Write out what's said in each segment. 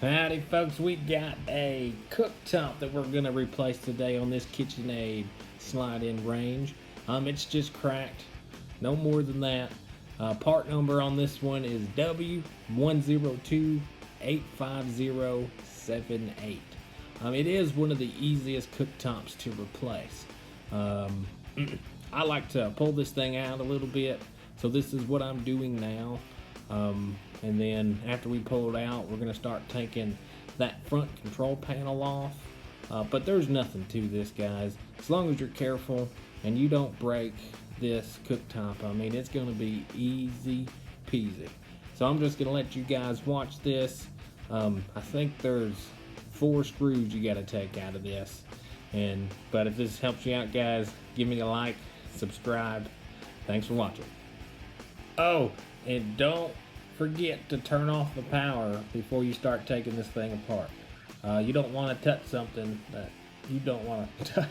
Howdy folks, we got a cooktop that we're gonna replace today on this KitchenAid slide-in range. It's just cracked, no more than that. Part number on this one is W102-85078. It is one of the easiest cooktops to replace. I like to pull this thing out a little bit, so this is what I'm doing now. And then after we pull it out, we're going to start taking that front control panel off. But there's nothing to this, guys. As long as you're careful and you don't break this cooktop, I mean, it's going to be easy peasy. So I'm just going to let you guys watch this. I think there's 4 screws you got to take out of this. But if this helps you out, guys, give me a like, subscribe. Thanks for watching. Oh, and don't forget to turn off the power before you start taking this thing apart. You don't want to touch something that you don't want to touch.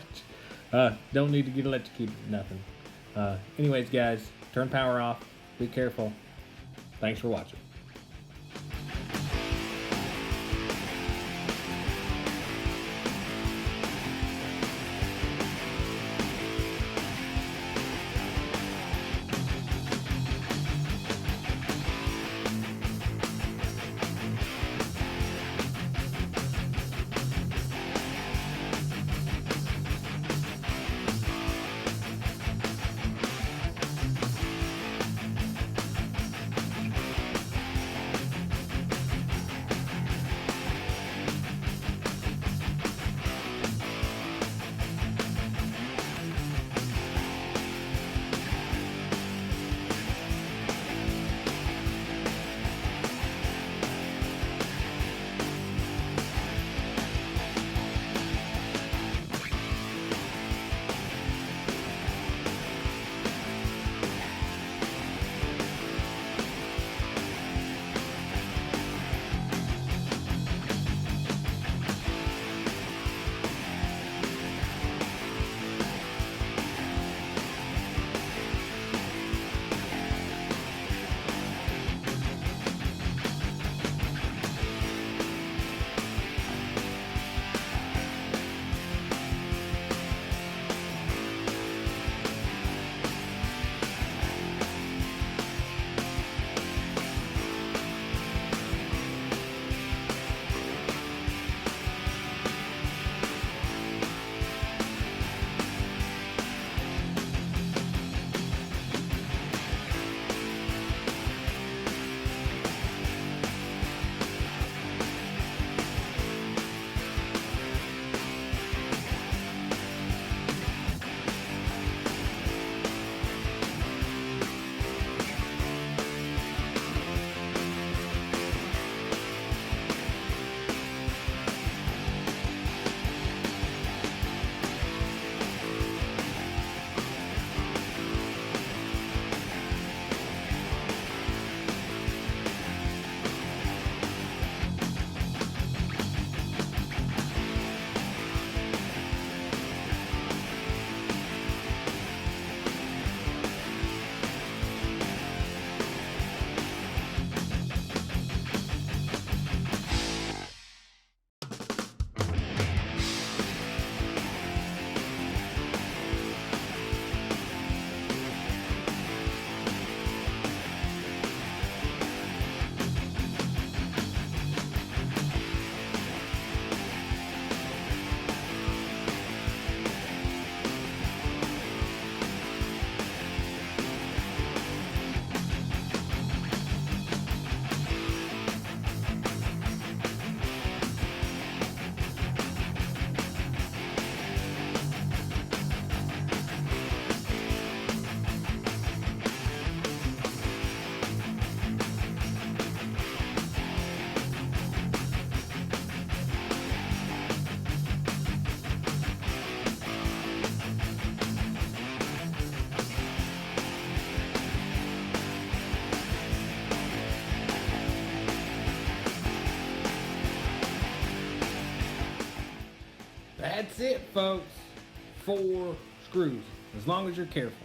Don't need to get electrocuted, nothing. Anyways, guys, turn power off. Be careful. Thanks for watching. That's it, folks. 4 screws, as long as you're careful.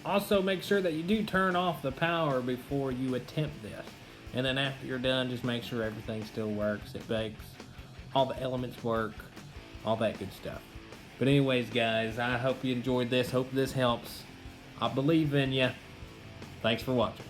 Also, make sure that you do turn off the power before you attempt this. And then after you're done, just make sure everything still works. It bakes, all the elements work, all that good stuff. But anyways, guys, I hope you enjoyed this. Hope this helps. I believe in you. Thanks for watching.